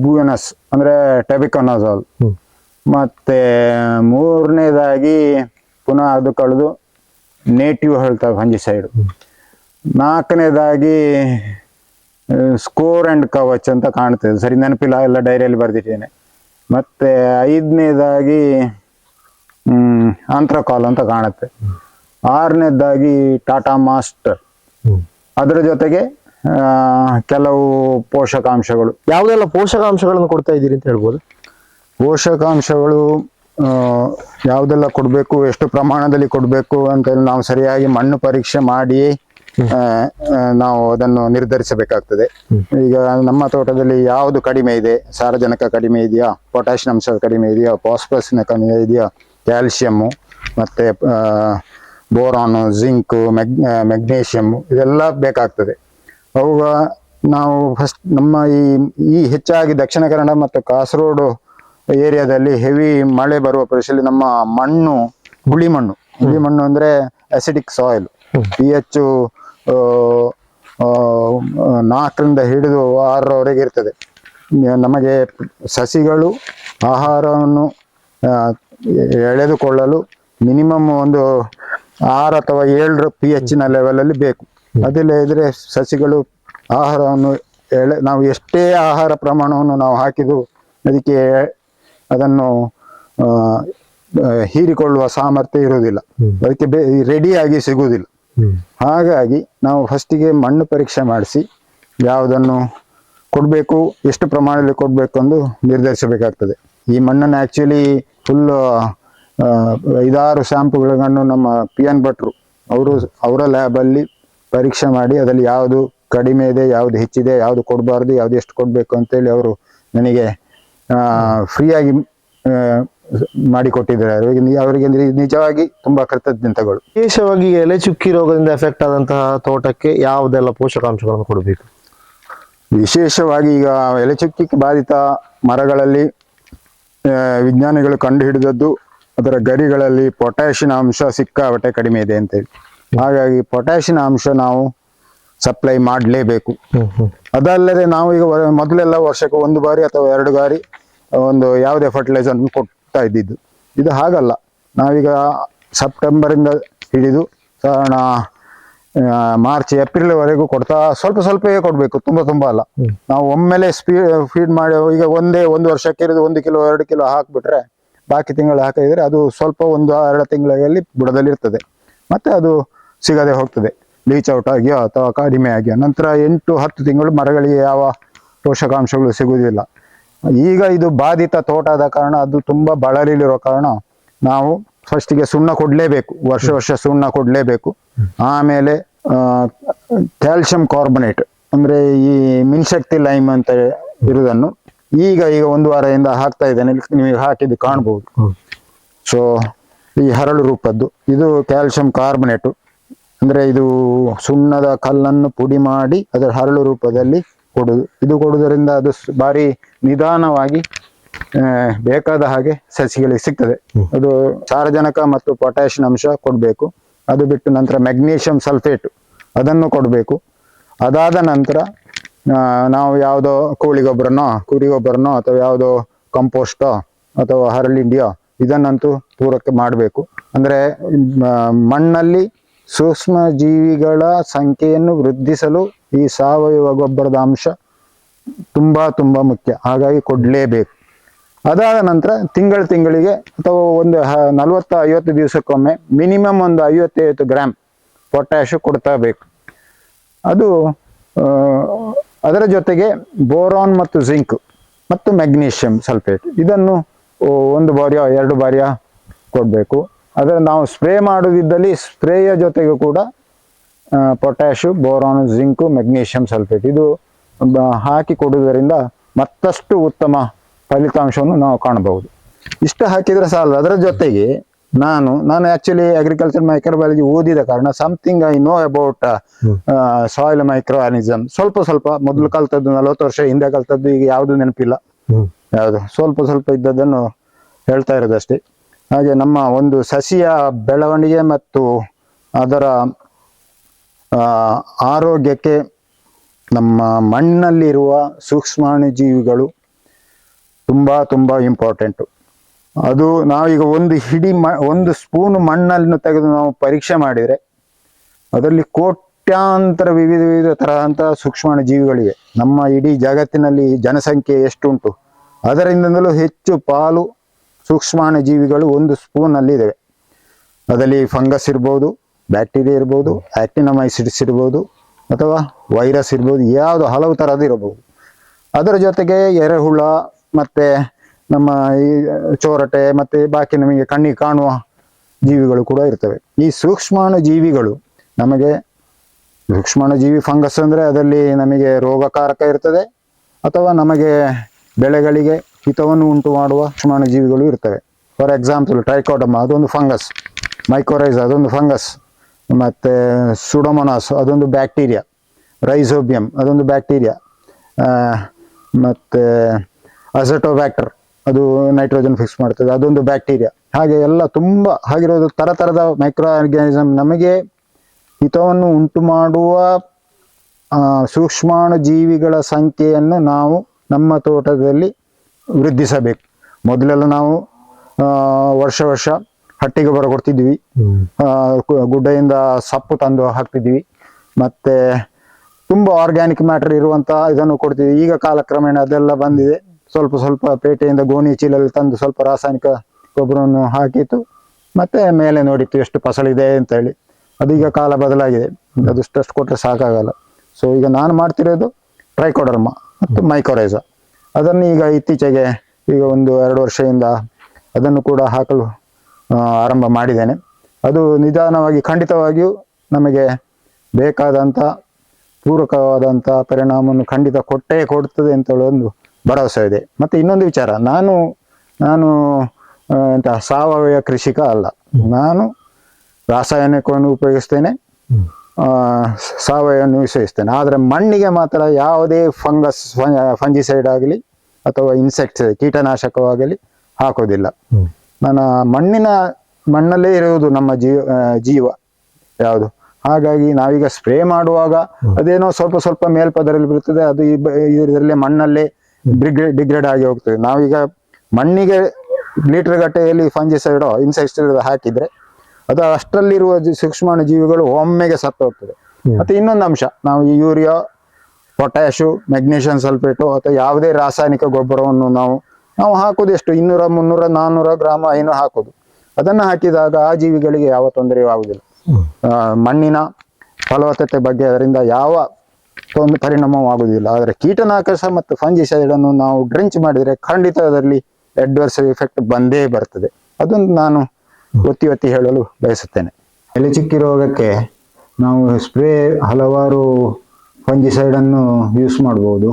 ಬೂಯನಸ್ ಅಂದ್ರೆ ಟೆಬಿಕೊನಜಾಲ್. ಮತ್ತೆ 3ನೇದಾಗಿ ಪುನಃ ಅದು ಕಳೆದು ನೇಟಿವ್ ಹೇಳ್ತಾರೆ ಫಂಜಿಸೈಡ್. 4ನೇದಾಗಿ ಸ್ಕೋರ್ ಅಂಡ್ ಕವಚ್ ಅಂತ ಕಾಣ್ತದೆ, ಸರಿ ನೆನಪಿಲ್ಲ, ಎಲ್ಲ ಡೈರಿಯಲ್ಲಿ ಬರೆದಿದ್ದೇನೆ. ಮತ್ತೆ 5ನೇದಾಗಿ ಆಂಥ್ರಕಾಲ್ ಅಂತ ಕಾಣುತ್ತೆ. 6ನೇದಾಗಿ ಟಾಟಾ ಮಾಸ್ಟರ್. ಅದರ ಜೊತೆಗೆ ಕೆಲವು ಪೋಷಕಾಂಶಗಳು. ಯಾವುದೆಲ್ಲ ಪೋಷಕಾಂಶಗಳನ್ನು ಕೊಡ್ತಾ ಇದ್ದೀರಿ ಅಂತ ಹೇಳ್ಬೋದು? ಪೋಷಕಾಂಶಗಳು ಯಾವುದೆಲ್ಲ ಕೊಡಬೇಕು, ಎಷ್ಟು ಪ್ರಮಾಣದಲ್ಲಿ ಕೊಡಬೇಕು ಅಂತ ನಾವು ಸರಿಯಾಗಿ ಮಣ್ಣು ಪರೀಕ್ಷೆ ಮಾಡಿ ನಾವು ಅದನ್ನು ನಿರ್ಧರಿಸಬೇಕಾಗ್ತದೆ. ಈಗ ನಮ್ಮ ತೋಟದಲ್ಲಿ ಯಾವುದು ಕಡಿಮೆ ಇದೆ, ಸಾರಜನಕ ಕಡಿಮೆ ಇದೆಯಾ, ಪೊಟ್ಯಾಷಿಯಂ ಅಂಶ ಕಡಿಮೆ ಇದೆಯಾ, ಫಾಸ್ಫರಸ್ನ ಕಡಿಮೆ ಇದೆಯಾ, ಕ್ಯಾಲ್ಸಿಯಮ್ಮು ಮತ್ತೆ ಬೋರಾನು, ಜಿಂಕು, ಮೆಗ್ನೀಷಿಯಮ್ಮು ಇದೆಲ್ಲ ಬೇಕಾಗ್ತದೆ. ಅವುಗ ನಾವು ಫಸ್ಟ್ ನಮ್ಮ ಈ ಹೆಚ್ಚಾಗಿ ದಕ್ಷಿಣ ಕನ್ನಡ ಮತ್ತು ಕಾಸರಗೋಡು ಏರಿಯಾದಲ್ಲಿ ಹೆವಿ ಮಳೆ ಬರುವ ಪ್ರದೇಶದಲ್ಲಿ ನಮ್ಮ ಮಣ್ಣು ಹುಳಿ ಮಣ್ಣು ಅಂದ್ರೆ ಅಸಿಡಿಕ್ ಸಾಯಿಲ್, pH 4ರಿಂದ ಹಿಡಿದು 6ರವರೆಗೆ ಇರ್ತದೆ. ನಮಗೆ ಸಸಿಗಳು ಆಹಾರವನ್ನು ಎಳೆದುಕೊಳ್ಳಲು ಮಿನಿಮಮ್ ಒಂದು 6 ಅಥವಾ 7 pH ಲೆವೆಲಲ್ಲಿ ಬೇಕು. ಅದಿಲ್ಲ ಇದ್ರೆ ಸಸಿಗಳು ಆಹಾರವನ್ನು ನಾವು ಎಷ್ಟೇ ಆಹಾರ ಪ್ರಮಾಣವನ್ನು ನಾವು ಹಾಕಿದ್ರು ಅದಕ್ಕೆ ಅದನ್ನು ಹೀರಿಕೊಳ್ಳುವ ಸಾಮರ್ಥ್ಯ ಇರುವುದಿಲ್ಲ, ಅದಕ್ಕೆ ರೆಡಿಯಾಗಿ ಸಿಗುವುದಿಲ್ಲ. ಹಾಗಾಗಿ ನಾವು ಫಸ್ಟಿಗೆ ಮಣ್ಣು ಪರೀಕ್ಷೆ ಮಾಡಿಸಿ ಯಾವುದನ್ನು ಕೊಡಬೇಕು, ಎಷ್ಟು ಪ್ರಮಾಣದಲ್ಲಿ ಕೊಡಬೇಕು ಎಂದು ನಿರ್ಧರಿಸಬೇಕಾಗ್ತದೆ. ಈ ಮಣ್ಣನ್ನು ಆ್ಯಕ್ಚುಲಿ ಫುಲ್ 5-6 ಸ್ಯಾಂಪಲ್ಗಳನ್ನು ನಮ್ಮ PN ಭಟ್ರು ಅವರ ಲ್ಯಾಬಲ್ಲಿ ಪರೀಕ್ಷೆ ಮಾಡಿ ಅದರಲ್ಲಿ ಯಾವುದು ಕಡಿಮೆ ಇದೆ, ಯಾವುದು ಹೆಚ್ಚಿದೆ, ಯಾವುದು ಕೊಡಬಾರ್ದು, ಯಾವುದು ಎಷ್ಟು ಕೊಡಬೇಕು ಅಂತೇಳಿ ಅವರು ನನಗೆ ಫ್ರೀಯಾಗಿ ಮಾಡಿಕೊಟ್ಟಿದ್ದಾರೆ. ಅವರಿಗೆ ನಿಜವಾಗಿ ತುಂಬಾ ಕೃತಜ್ಞತೆಗಳು. ವಿಶೇಷವಾಗಿ ಎಲೆ ಚುಕ್ಕಿ ರೋಗದಿಂದ ಎಫೆಕ್ಟ್ ಆದಂತಹ ತೋಟಕ್ಕೆ ಯಾವುದೆಲ್ಲ ಪೋಷಕಾಂಶಗಳನ್ನು ಕೊಡಬೇಕು? ವಿಶೇಷವಾಗಿ ಈಗ ಎಲೆ ಚುಕ್ಕಿಗೆ ಬಾಧಿತ ಮರಗಳಲ್ಲಿ ವಿಜ್ಞಾನಿಗಳು ಕಂಡು ಹಿಡಿದದ್ದು ಅದರ ಗರಿಗಳಲ್ಲಿ ಪೊಟ್ಯಾಷಿಯಂ ಅಂಶ ಸಿಕ್ಕಾಪಟ್ಟೆ ಕಡಿಮೆ ಇದೆ ಅಂತೇಳಿ. ಹಾಗಾಗಿ ಪೊಟ್ಯಾಷಿಯಂ ಅಂಶ ನಾವು ಸಪ್ಲೈ ಮಾಡಲೇಬೇಕು. ಅದಲ್ಲದೆ ನಾವು ಈಗ ಮೊದಲೆಲ್ಲ ವರ್ಷಕ್ಕೆ 1 ಬಾರಿ ಅಥವಾ 2 ಬಾರಿ ಒಂದು ಯಾವುದೇ ಫರ್ಟಿಲೈಸರ್ ಕೊಡ್ತಾ ಇದ್ದಿದ್ದು. ಇದು ಹಾಗಲ್ಲ, ನಾವೀಗ ಸೆಪ್ಟೆಂಬರಿಂದ ಹಿಡಿದು ಸಾಧಾರಣ ಮಾರ್ಚ್ ಏಪ್ರಿಲ್ ವರೆಗೂ ಕೊಡ್ತಾ ಸ್ವಲ್ಪವೇ ಕೊಡಬೇಕು, ತುಂಬಾ ಅಲ್ಲ. ನಾವು ಒಮ್ಮೆಲೆ ಫೀಡ್ ಮಾಡಿ ಈಗ ಒಂದು ವರ್ಷಕ್ಕೆ ಇರೋದು 1 ಕಿಲೋ 2 ಕಿಲೋ ಹಾಕ್ಬಿಟ್ರೆ ಬಾಕಿ ತಿಂಗಳು ಹಾಕಿದ್ರೆ ಅದು ಸ್ವಲ್ಪ 1-2 ತಿಂಗಳಲ್ಲಿ ಬುಡದಲ್ಲಿ ಇರ್ತದೆ, ಮತ್ತೆ ಅದು ಸಿಗದೆ ಹೋಗ್ತದೆ, ಲೀಚ್ ಔಟ್ ಆಗಿಯೋ ಅಥವಾ ಕಡಿಮೆ ಆಗಿಯೋ. ನಂತರ 8-10 ತಿಂಗಳು ಮರಗಳಿಗೆ ಯಾವ ಪೋಷಕಾಂಶಗಳು ಸಿಗುವುದಿಲ್ಲ. ಈಗ ಇದು ಬಾಧಿತ ತೋಟ ಆದ ಕಾರಣ, ಅದು ತುಂಬಾ ಬಳಲಿರೋ ಕಾರಣ ನಾವು ಫಸ್ಟಿಗೆ ಸುಣ್ಣ ಕೊಡಲೇಬೇಕು, ವರ್ಷ ಸುಣ್ಣ ಕೊಡಲೇಬೇಕು. ಆಮೇಲೆ ಕ್ಯಾಲ್ಸಿಯಂ ಕಾರ್ಬೊನೇಟ್ ಅಂದ್ರೆ ಈ ಮಿನ್ಶಕ್ತಿ ಲೈಮ್ ಅಂತ ಇರುವುದನ್ನು ಈಗ 1 ವಾರದಿಂದ ಹಾಕ್ತಾ ಇದ್ದೇನೆ, ನೀವು ಹಾಕಿದ್ದು ಕಾಣಬಹುದು. ಸೊ ಈ ಹರಳು ರೂಪದ್ದು ಇದು ಕ್ಯಾಲ್ಸಿಯಂ ಕಾರ್ಬೊನೇಟು, ಅಂದ್ರೆ ಇದು ಸುಣ್ಣದ ಕಲ್ಲನ್ನು ಪುಡಿ ಮಾಡಿ ಅದರ ಹರಳು ರೂಪದಲ್ಲಿ ಕೊಡುದು. ಇದು ಕೊಡುವುದರಿಂದ ಅದು ಭಾರಿ ನಿಧಾನವಾಗಿ ಬೇಕಾದ ಹಾಗೆ ಸಸಿಗಳಿಗೆ ಸಿಗ್ತದೆ. ಅದು ಸಾರಜನಕ ಮತ್ತು ಪೊಟ್ಯಾಷಿಯಂ ಅಂಶ ಕೊಡಬೇಕು. ಅದು ಬಿಟ್ಟು ನಂತರ ಮೆಗ್ನೀಷಿಯಂ ಸಲ್ಫೇಟ್ ಅದನ್ನು ಕೊಡಬೇಕು. ಅದಾದ ನಂತರ ನಾವು ಯಾವುದೋ ಕುರಿ ಗೊಬ್ಬರನೋ ಅಥವಾ ಯಾವುದೋ ಕಂಪೋಸ್ಟೋ ಅಥವಾ ಹರಳಿಂಡಿಯೋ ಇದನ್ನಂತೂ ಪೂರೈಕೆ ಮಾಡಬೇಕು. ಅಂದ್ರೆ ಮಣ್ಣಲ್ಲಿ ಸೂಕ್ಷ್ಮ ಜೀವಿಗಳ ಸಂಖ್ಯೆಯನ್ನು ವೃದ್ಧಿಸಲು ಈ ಸಾವಯವ ಗೊಬ್ಬರದ ಅಂಶ ತುಂಬಾ ಮುಖ್ಯ, ಹಾಗಾಗಿ ಕೊಡಲೇಬೇಕು. ಅದಾದ ನಂತರ ತಿಂಗಳಿಗೆ ಅಥವಾ ಒಂದು 40-50 ದಿವಸಕ್ಕೊಮ್ಮೆ ಮಿನಿಮಮ್ ಒಂದು 50 ಗ್ರಾಮ್ ಪೊಟ್ಯಾಶ್ ಕೊಡ್ತಾ ಬೇಕು. ಅದು ಅದರ ಜೊತೆಗೆ ಬೋರಾನ್ ಮತ್ತು ಜಿಂಕ್ ಮತ್ತು ಮೆಗ್ನೀಷಿಯಂ ಸಲ್ಫೇಟ್ ಇದನ್ನು 1 ಬಾರಿಯೋ 2 ಬಾರಿಯೋ ಕೊಡಬೇಕು. ಅದರ ನಾವು ಸ್ಪ್ರೇ ಮಾಡೋದಿದ್ದಲ್ಲಿ ಸ್ಪ್ರೇಯ ಜೊತೆಗೂ ಕೂಡ potash, boron, zinc, magnesium sulphate ಇದು ಹಾಕಿ ಕೊಡುವುದರಿಂದ ಮತ್ತಷ್ಟು ಉತ್ತಮ ಫಲಿತಾಂಶವನ್ನು ನಾವು ಕಾಣಬಹುದು. ಇಷ್ಟು ಹಾಕಿದ್ರೆ ಸಾಲ. ಅದರ ಜೊತೆಗೆ ನಾನು ಆಕ್ಚುಲಿ ಅಗ್ರಿಕಲ್ಚರ್ ಮೈಕ್ರೋಬಯಾಲಜಿ ಓದಿದ ಕಾರಣ something I know about soil micro organism. ಸ್ವಲ್ಪ ಮೊದಲು ಕಲ್ತದ್ದು, 40 ವರ್ಷ ಹಿಂದೆ ಕಲ್ತದ್ದು, ಈಗ ಯಾವುದು ನೆನಪಿಲ್ಲ. ಯಾವುದು ಸ್ವಲ್ಪ ಇದ್ದದ್ದನ್ನು ಹೇಳ್ತಾ ಇರೋದಷ್ಟೇ. ಹಾಗೆ ನಮ್ಮ ಒಂದು ಸಸಿಯ ಬೆಳವಣಿಗೆ ಮತ್ತು ಅದರ ಆರೋಗ್ಯಕ್ಕೆ ನಮ್ಮ ಮಣ್ಣಲ್ಲಿರುವ ಸೂಕ್ಷ್ಮಾಣು ಜೀವಿಗಳು ತುಂಬಾ ಇಂಪಾರ್ಟೆಂಟು. ಅದು ನಾವೀಗ ಒಂದು ಸ್ಪೂನ್ ಮಣ್ಣನ್ನು ತೆಗೆದು ನಾವು ಪರೀಕ್ಷೆ ಮಾಡಿದರೆ ಅದರಲ್ಲಿ ಕೋಟ್ಯಾಂತರ ವಿವಿಧ ತರಹಂತಹ ಸೂಕ್ಷ್ಮಾಣು ಜೀವಿಗಳಿವೆ. ನಮ್ಮ ಇಡೀ ಜಗತ್ತಿನಲ್ಲಿ ಜನಸಂಖ್ಯೆ ಎಷ್ಟುಂಟು ಅದರಿಂದಲೂ ಹೆಚ್ಚು ಪಾಲು ಸೂಕ್ಷ್ಮಾಣು ಜೀವಿಗಳು ಒಂದು ಸ್ಪೂನಲ್ಲಿ ಇದ್ದಾವೆ. ಅದರಲ್ಲಿ ಫಂಗಸ್ ಇರ್ಬೋದು, ಬ್ಯಾಕ್ಟೀರಿಯಾ ಇರ್ಬೋದು, ಆಕ್ಟಿನಮೈಸಿಡ್ಸ್ ಇರ್ಬೋದು, ಅಥವಾ ವೈರಸ್ ಇರ್ಬೋದು, ಯಾವುದು ಹಲವು ಥರದ್ದು ಇರಬಹುದು. ಅದರ ಜೊತೆಗೆ ಎರೆಹುಳ ಮತ್ತೆ ನಮ್ಮ ಈ ಚೋರಟೆ ಮತ್ತೆ ಬಾಕಿ ನಮಗೆ ಕಣ್ಣಿಗೆ ಕಾಣುವ ಜೀವಿಗಳು ಕೂಡ ಇರ್ತವೆ. ಈ ಸೂಕ್ಷ್ಮಾಣು ಜೀವಿಗಳು ನಮಗೆ, ಸೂಕ್ಷ್ಮಾಣು ಜೀವಿ ಫಂಗಸ್ ಅಂದರೆ ಅದರಲ್ಲಿ ನಮಗೆ ರೋಗಕಾರಕ ಇರ್ತದೆ ಅಥವಾ ನಮಗೆ ಬೆಳೆಗಳಿಗೆ ಹಿತವನ್ನು ಉಂಟು ಮಾಡುವ ಸೂಕ್ಷ್ಮಾಣು ಜೀವಿಗಳು ಇರ್ತವೆ. ಫಾರ್ ಎಕ್ಸಾಂಪಲ್ ಟ್ರೈಕೋಡರ್ಮ ಅದೊಂದು ಫಂಗಸ್, ಮೈಕೋರೈಸ್ ಅದೊಂದು ಫಂಗಸ್, ಮತ್ತು ಸುಡೋಮೊನಾಸ್ ಅದೊಂದು ಬ್ಯಾಕ್ಟೀರಿಯಾ, ರೈಸೋಬಿಯಂ ಅದೊಂದು ಬ್ಯಾಕ್ಟೀರಿಯಾ, ಮತ್ತು ಅಜಟೋಬ್ಯಾಕ್ಟರ್ ಅದು ನೈಟ್ರೋಜನ್ ಫಿಕ್ಸ್ ಮಾಡ್ತದೆ ಅದೊಂದು ಬ್ಯಾಕ್ಟೀರಿಯಾ. ಹಾಗೆ ಎಲ್ಲ ತುಂಬ ಹಾಗಿರೋದು ಥರದ ಮೈಕ್ರೋ ಆರ್ಗ್ಯಾನಿಸಮ್ ನಮಗೆ ಹಿತವನ್ನು ಉಂಟು ಮಾಡುವ ಸೂಕ್ಷ್ಮಾಣು ಜೀವಿಗಳ ಸಂಖ್ಯೆಯನ್ನು ನಾವು ನಮ್ಮ ತೋಟದಲ್ಲಿ ವೃದ್ಧಿಸಬೇಕು. ಮೊದಲೆಲ್ಲ ನಾವು ವರ್ಷ ಹಟ್ಟಿ ಗೊಬ್ಬರ ಕೊಡ್ತಿದ್ವಿ, ಗುಡ್ಡೆಯಿಂದ ಸೊಪ್ಪು ತಂದು ಹಾಕ್ತಿದ್ವಿ, ಮತ್ತು ತುಂಬ ಆರ್ಗ್ಯಾನಿಕ್ ಮ್ಯಾಟರ್ ಇರುವಂಥ ಇದನ್ನು ಕೊಡ್ತಿದ್ವಿ. ಈಗ ಕಾಲಕ್ರಮೇಣ ಅದೆಲ್ಲ ಬಂದಿದೆ. ಸ್ವಲ್ಪ ಪೇಟೆಯಿಂದ ಗೋಣಿ ಚೀಲಲ್ಲಿ ತಂದು ಸ್ವಲ್ಪ ರಾಸಾಯನಿಕ ಗೊಬ್ಬರವನ್ನು ಹಾಕಿತ್ತು, ಮತ್ತೆ ಮೇಲೆ ನೋಡಿತ್ತು ಎಷ್ಟು ಫಸಲಿದೆ ಅಂತೇಳಿ. ಅದೀಗ ಕಾಲ ಬದಲಾಗಿದೆ, ಅದಷ್ಟು ಕೊಟ್ಟರೆ ಸಾಕಾಗಲ್ಲ. ಸೊ ಈಗ ನಾನು ಮಾಡ್ತಿರೋದು ಟ್ರೈಕೋಡರ್ಮ ಮತ್ತು ಮೈಕೋರೈಸಾ. ಅದನ್ನು ಈಗ ಇತ್ತೀಚೆಗೆ ಈಗ 1-2 ವರ್ಷದಿಂದ ಅದನ್ನು ಕೂಡ ಹಾಕಲು ಆರಂಭ ಮಾಡಿದ್ದೇನೆ. ಅದು ನಿಧಾನವಾಗಿ ಖಂಡಿತವಾಗಿಯೂ ನಮಗೆ ಬೇಕಾದಂಥ ಪೂರಕವಾದಂಥ ಪರಿಣಾಮವನ್ನು ಖಂಡಿತ ಕೊಡ್ತದೆ ಅಂತ ಒಂದು ಭರವಸೆ ಇದೆ. ಮತ್ತು ಇನ್ನೊಂದು ವಿಚಾರ, ನಾನು ಎಂತ ಸಾವಯವ ಕೃಷಿಕ ಅಲ್ಲ, ನಾನು ರಾಸಾಯನಿಕವನ್ನು ಉಪಯೋಗಿಸ್ತೇನೆ, ಸಾವಯವನ್ನು ಉಪಯೋಗಿಸ್ತೇನೆ. ಆದರೆ ಮಣ್ಣಿಗೆ ಮಾತ್ರ ಯಾವುದೇ ಫಂಜಿಸೈಡ್ ಆಗಲಿ ಅಥವಾ ಇನ್ಸೆಕ್ಟ್ಸ್ ಕೀಟನಾಶಕವಾಗಲಿ ಹಾಕೋದಿಲ್ಲ. ನಾನು ಮಣ್ಣಲ್ಲೇ ಇರುವುದು ನಮ್ಮ ಜೀವ ಯಾವುದು. ಹಾಗಾಗಿ ನಾವೀಗ ಸ್ಪ್ರೇ ಮಾಡುವಾಗ ಅದೇನೋ ಸ್ವಲ್ಪ ಮೇಲ್ಪದರಲ್ಲಿ ಬೀಳ್ತದೆ, ಅದು ಇದರಲ್ಲೇ ಮಣ್ಣಲ್ಲೇ ಡಿಗ್ರೇಡ್ ಆಗಿ ಹೋಗ್ತದೆ. ನಾವೀಗ ಮಣ್ಣಿಗೆ ಲೀಟರ್ ಗಟ್ಟೆಯಲ್ಲಿ ಫಂಜಿಸೈಡೋ ಇನ್ಸೆಕ್ಟಿಸೈಡ್ ಹಾಕಿದ್ರೆ ಅದು ಅಷ್ಟರಲ್ಲಿರುವ ಸೂಕ್ಷ್ಮಾಣು ಜೀವಿಗಳು ಒಮ್ಮೆಗೆ ಸತ್ತು ಹೋಗ್ತದೆ. ಮತ್ತೆ ಇನ್ನೊಂದು ಅಂಶ, ನಾವು ಈ ಯೂರಿಯಾ, ಪೊಟ್ಯಾಶು, ಮೆಗ್ನೀಷಿಯಂ ಸಲ್ಫೇಟು ಅಥವಾ ಯಾವುದೇ ರಾಸಾಯನಿಕ ಗೊಬ್ಬರವನ್ನು ನಾವು ಹಾಕೋದು ಎಷ್ಟು 200, 300, 400 ಗ್ರಾಮ ಏನೋ ಹಾಕೋದು. ಅದನ್ನು ಹಾಕಿದಾಗ ಆ ಜೀವಿಗಳಿಗೆ ಯಾವ ತೊಂದರೆಯೂ ಆಗುವುದಿಲ್ಲ. ಮಣ್ಣಿನ ಫಲವತ್ತತೆ ಬಗ್ಗೆ ಅದರಿಂದ ಯಾವ ಪರಿಣಾಮವೂ ಆಗುವುದಿಲ್ಲ. ಆದರೆ ಕೀಟನಾಶಕ ಮತ್ತು ಫಂಜಿಸೈಡನ್ನು ನಾವು ಡ್ರಿಂಚ್ ಮಾಡಿದರೆ ಖಂಡಿತ ಅದರಲ್ಲಿ ಅಡ್ವರ್ಸ್ ಎಫೆಕ್ಟ್ ಬಂದೇ ಬರ್ತದೆ. ಅದನ್ನು ನಾನು ಒತ್ತಿ ಹೇಳಲು ಬಯಸುತ್ತೇನೆ. ಎಲೆ ಚುಕ್ಕಿ ರೋಗಕ್ಕೆ ನಾವು ಸ್ಪ್ರೇ ಹಲವಾರು ಫಂಜಿಸೈಡನ್ನು ಯೂಸ್ ಮಾಡ್ಬೋದು.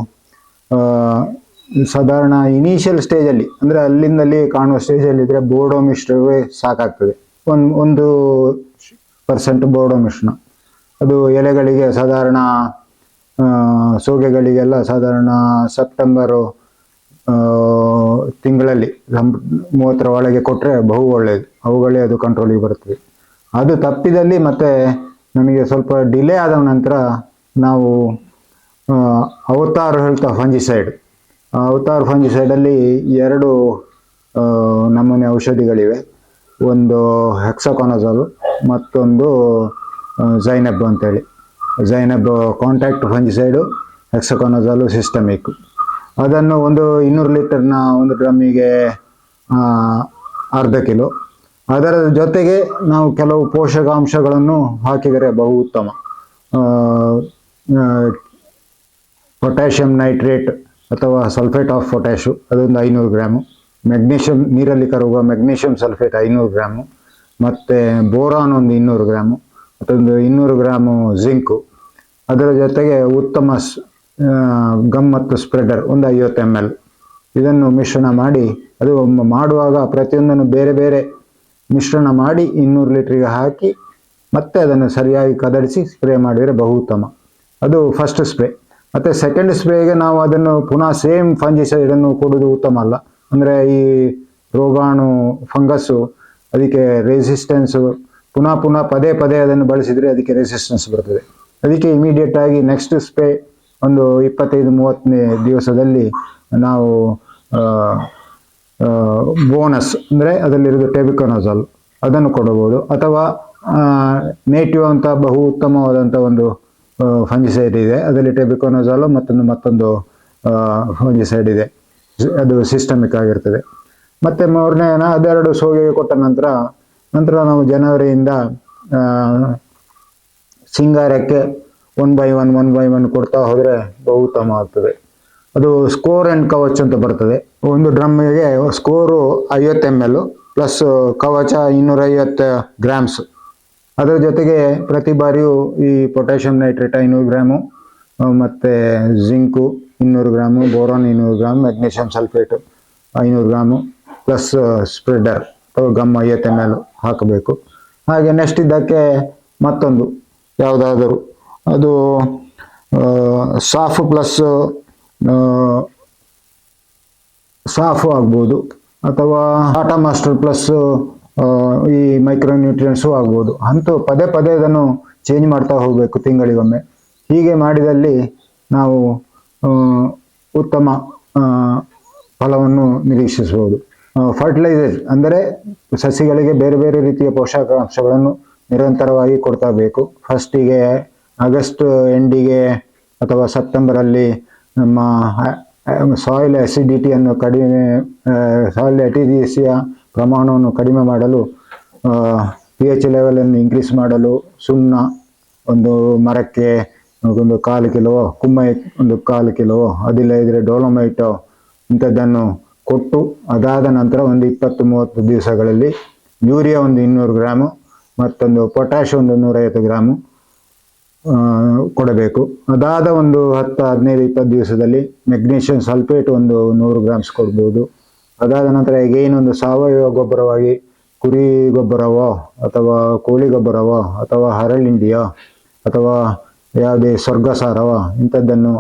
ಸಾಧಾರಣ ಇನಿಷಿಯಲ್ ಸ್ಟೇಜಲ್ಲಿ ಅಂದರೆ ಅಲ್ಲಿಂದಲ್ಲಿ ಕಾಣುವ ಸ್ಟೇಜಲ್ಲಿ ಇದ್ದರೆ ಬೋರ್ಡೋ ಮಿಶ್ರಣವೇ ಸಾಕಾಗ್ತದೆ. 1% ಬೋರ್ಡೋ ಮಿಶ್ರಣ ಅದು ಎಲೆಗಳಿಗೆ ಸಾಧಾರಣ ಸೋಗೆಗಳಿಗೆಲ್ಲ ಸಾಧಾರಣ ಸೆಪ್ಟೆಂಬರು ತಿಂಗಳಲ್ಲಿ 30ರ ಒಳಗೆ ಕೊಟ್ಟರೆ ಬಹು ಒಳ್ಳೆಯದು, ಅವುಗಳೇ ಅದು ಕಂಟ್ರೋಲಿಗೆ ಬರ್ತದೆ. ಅದು ತಪ್ಪಿದಲ್ಲಿ ಮತ್ತೆ ನಮಗೆ ಸ್ವಲ್ಪ ಡಿಲೇ ಆದ ನಂತರ ನಾವು ಅವತಾರ್ ಹೇಳ್ತಾ ಫಂಜಿಸೈಡ್, ಅವತಾರ್ ಫಂಜಿಸೈಡಲ್ಲಿ 2 ನಮೂನೆ ಔಷಧಿಗಳಿವೆ. ಒಂದು ಹೆಕ್ಸಾಕೊನಜೋಲ್, ಮತ್ತೊಂದು ಝೈನಬ್ ಅಂತೇಳಿ. ಝೈನಬ್ ಕಾಂಟ್ಯಾಕ್ಟ್ ಫಂಜಿಸೈಡು, ಹೆಕ್ಸಾಕೊನಜೋಲು ಸಿಸ್ಟಮಿಕ್. ಅದನ್ನು 200 ಲೀಟರ್ನ ಒಂದು ಡ್ರಮ್ಮಿಗೆ ಅರ್ಧ ಕಿಲೋ. ಅದರ ಜೊತೆಗೆ ನಾವು ಕೆಲವು ಪೋಷಕಾಂಶಗಳನ್ನು ಹಾಕಿದರೆ ಬಹು ಉತ್ತಮ. ಪೊಟ್ಯಾಷಿಯಂ ನೈಟ್ರೇಟ್ ಅಥವಾ ಸಲ್ಫೇಟ್ ಆಫ್ ಪೊಟ್ಯಾಶು ಅದೊಂದು 500 ಗ್ರಾಮು, ಮೆಗ್ನೀಷಿಯಂ ನೀರಲ್ಲಿ ಕರಗುವ ಮೆಗ್ನೀಷಿಯಂ ಸಲ್ಫೇಟ್ 500 ಗ್ರಾಮು, ಮತ್ತು ಬೋರಾನ್ ಒಂದು 200 ಗ್ರಾಮು, ಮತ್ತೊಂದು 200 ಗ್ರಾಮು ಜಿಂಕು. ಅದರ ಜೊತೆಗೆ ಉತ್ತಮ ಗಮ್ ಮತ್ತು ಸ್ಪ್ರೆಡರ್ ಒಂದು 50 ml. ಇದನ್ನು ಮಿಶ್ರಣ ಮಾಡಿ, ಅದು ಮಾಡುವಾಗ ಪ್ರತಿಯೊಂದನ್ನು ಬೇರೆ ಬೇರೆ ಮಿಶ್ರಣ ಮಾಡಿ 200 ಲೀಟ್ರಿಗೆ ಹಾಕಿ ಮತ್ತೆ ಅದನ್ನು ಸರಿಯಾಗಿ ಕದಡಿಸಿ ಸ್ಪ್ರೇ ಮಾಡಿದರೆ ಬಹು ಉತ್ತಮ. ಅದು ಫಸ್ಟ್ ಸ್ಪ್ರೇ. ಮತ್ತು ಸೆಕೆಂಡ್ ಸ್ಪ್ರೇಗೆ ನಾವು ಅದನ್ನು ಪುನಃ ಸೇಮ್ ಫಂಜಿಸೈಡನ್ನು ಕೊಡೋದು ಉತ್ತಮ ಅಲ್ಲ. ಅಂದರೆ ಈ ರೋಗಾಣು ಫಂಗಸ್ಸು ಅದಕ್ಕೆ ರೆಸಿಸ್ಟೆನ್ಸು ಪುನಃ ಪದೇ ಅದನ್ನು ಬಳಸಿದರೆ ಅದಕ್ಕೆ ರೆಸಿಸ್ಟೆನ್ಸ್ ಬರ್ತದೆ. ಅದಕ್ಕೆ ಇಮಿಡಿಯೇಟ್ ಆಗಿ ನೆಕ್ಸ್ಟ್ ಸ್ಪ್ರೇ ಒಂದು 25-30ನೇ ದಿವಸದಲ್ಲಿ ನಾವು ಬೋನಸ್ ಅಂದರೆ ಅದರಲ್ಲಿರೋದು ಟೆಬಿಕೊನಜೋಲ್ ಅದನ್ನು ಕೊಡಬಹುದು. ಅಥವಾ ನೇಟಿವ್ ಅಂತ ಬಹು ಉತ್ತಮವಾದಂಥ ಒಂದು ಫಂಜಿಸೈಡ್ ಇದೆ, ಅದರಲ್ಲಿ ಟೆಬಿಕೊನಜೋಲ್ ಮತ್ತೊಂದು ಫಂಜಿಸೈಡ್ ಇದೆ, ಅದು ಸಿಸ್ಟಮಿಕ್ ಆಗಿರ್ತದೆ. ಮತ್ತು 3ನೇ ಅದೆರಡು ಸೋಗೆಗೆ ಕೊಟ್ಟ ನಂತರ ನಾವು ಜನವರಿಯಿಂದ ಸಿಂಗಾರಕ್ಕೆ 1 by 1 ಕೊಡ್ತಾ ಹೋದರೆ ಬಹು ಉತ್ತಮ ಆಗ್ತದೆ. ಅದು ಸ್ಕೋರ್ ಆ್ಯಂಡ್ ಕವಚ್ ಅಂತ ಬರ್ತದೆ. ಒಂದು ಡ್ರಮ್ಮಿಗೆ ಸ್ಕೋರು 50 ml ಪ್ಲಸ್ ಕವಚ 250 ಗ್ರಾಮ್ಸ್. ಅದರ ಜೊತೆಗೆ ಪ್ರತಿ ಬಾರಿಯೂ ಈ ಪೊಟ್ಯಾಷಿಯಂ ನೈಟ್ರೇಟ್ 500 ಗ್ರಾಮು, ಮತ್ತು zinc 200 gram, boron 200 gram, magnesium sulphate 500 gram plus spreader ಅಥವಾ ಗಮ್ 50 ml ಹಾಕಬೇಕು. ಹಾಗೆ ನೆಕ್ಸ್ಟ್ ಇದಕ್ಕೆ ಮತ್ತೊಂದು ಯಾವುದಾದರೂ ಅದು ಸಾಫ್ ಪ್ಲಸ್ ಸಾಫು ಆಗ್ಬೋದು, ಅಥವಾ ಟಾಟಾ ಮಾಸ್ಟರ್ ಪ್ಲಸ್ ಈ ಮೈಕ್ರೋ ನ್ಯೂಟ್ರಿಯೆಂಟ್ಸು ಆಗ್ಬೋದು. ಅಂತೂ ಪದೇ ಪದೇ ಅದನ್ನು ಚೇಂಜ್ ಮಾಡ್ತಾ ಹೋಗಬೇಕು ತಿಂಗಳಿಗೊಮ್ಮೆ. ಹೀಗೆ ಮಾಡಿದಲ್ಲಿ ನಾವು ಉತ್ತಮ ಫಲವನ್ನು ನಿರೀಕ್ಷಿಸಬಹುದು. ಫರ್ಟಿಲೈಸರ್ ಅಂದರೆ ಸಸಿಗಳಿಗೆ ಬೇರೆ ಬೇರೆ ರೀತಿಯ ಪೋಷಕಾಂಶಗಳನ್ನು ನಿರಂತರವಾಗಿ ಕೊಡ್ತಾ ಬೇಕು. ಫಸ್ಟಿಗೆ ಆಗಸ್ಟ್ ಎಂಡಿಗೆ ಅಥವಾ ಸೆಪ್ಟೆಂಬರಲ್ಲಿ ನಮ್ಮ ಸಾಯಿಲ್ ಅಸಿಡಿಟಿಯನ್ನು ಕಡಿಮೆ, ಸಾಯಿಲ್ ಅಸಿಡಿಸಿಯ ಪ್ರಮಾಣವನ್ನು ಕಡಿಮೆ ಮಾಡಲು, pH ಲೆವೆಲನ್ನು ಇನ್ಕ್ರೀಸ್ ಮಾಡಲು ಸುಣ್ಣ ಒಂದು ಮರಕ್ಕೆ ಒಂದು 1/4 ಕಿಲೋ, ಕುಮ್ಮೈ ಒಂದು 1/4 ಕಿಲೋ, ಅದಿಲ್ಲ ಇದ್ರೆ ಡೋಲೋಮೈಟೋ ಇಂಥದ್ದನ್ನು ಕೊಟ್ಟು, ಅದಾದ ನಂತರ ಒಂದು 20-30 ದಿವಸಗಳಲ್ಲಿ ಯೂರಿಯಾ ಒಂದು 200 ಗ್ರಾಮು, ಮತ್ತೊಂದು ಪೊಟ್ಯಾಷ್ ಒಂದು 150 ಗ್ರಾಮು ಕೊಡಬೇಕು. ಅದಾದ ಒಂದು 10-15-20 ದಿವಸದಲ್ಲಿ ಮೆಗ್ನೀಷಿಯಂ ಸಲ್ಫೇಟ್ ಒಂದು 100 ಗ್ರಾಮ್ಸ್ ಕೊಡ್ಬೋದು. ಅದಾದ ನಂತರ ಎಗೈನ್ ಒಂದು ಸಾವಯವ ಗೊಬ್ಬರವಾಗಿ ಕುರಿ ಗೊಬ್ಬರವೋ ಅಥವಾ ಕೋಳಿ ಗೊಬ್ಬರವೋ ಅಥವಾ ಹರಳಿಂಡಿಯೋ ಅಥವಾ ಯಾವುದೇ ಸ್ವರ್ಗಸಾರವೋ ಇಂಥದ್ದನ್ನು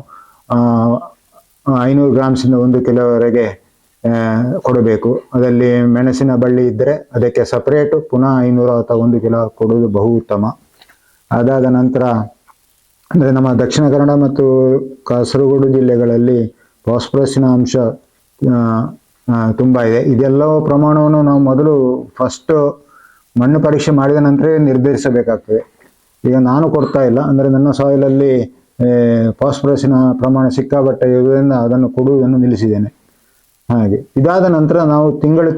500 ಗ್ರಾಮ್ಸಿಂದ 1 ಕಿಲೋವರೆಗೆ ಕೊಡಬೇಕು. ಅದರಲ್ಲಿ ಮೆಣಸಿನ ಬಳ್ಳಿ ಇದ್ದರೆ ಅದಕ್ಕೆ ಸಪ್ರೇಟು ಪುನಃ 500 ಅಥವಾ 1 ಕಿಲೋ ಕೊಡುವುದು ಬಹು ಉತ್ತಮ. ಅದಾದ ನಂತರ ಅಂದರೆ ನಮ್ಮ ದಕ್ಷಿಣ ಕನ್ನಡ ಮತ್ತು ಕಾಸರಗೋಡು ಜಿಲ್ಲೆಗಳಲ್ಲಿ ಫಾಸ್ಫರಸ್ಸಿನ ಅಂಶ ತುಂಬ ಇದೆ. ಇದೆಲ್ಲವೂ ಪ್ರಮಾಣವನ್ನು ನಾವು ಮೊದಲು ಫಸ್ಟ್ ಮಣ್ಣು ಪರೀಕ್ಷೆ ಮಾಡಿದ ನಂತರ ನಿರ್ಧರಿಸಬೇಕಾಗ್ತದೆ. ಈಗ ನಾನು ಕೊಡ್ತಾ ಇಲ್ಲ, ಅಂದರೆ ನನ್ನ ಸಾಯಿಲಲ್ಲಿ ಫಾಸ್ಫರಸ್ಸಿನ ಪ್ರಮಾಣ ಸಿಕ್ಕಾಪಟ್ಟೆ ಇರುವುದರಿಂದ ಅದನ್ನು ಕೊಡುವುದನ್ನು ನಿಲ್ಲಿಸಿದ್ದೇನೆ. ಹಾಗೆ ಇದಾದ ನಂತರ ನಾವು ತಿಂಗಳು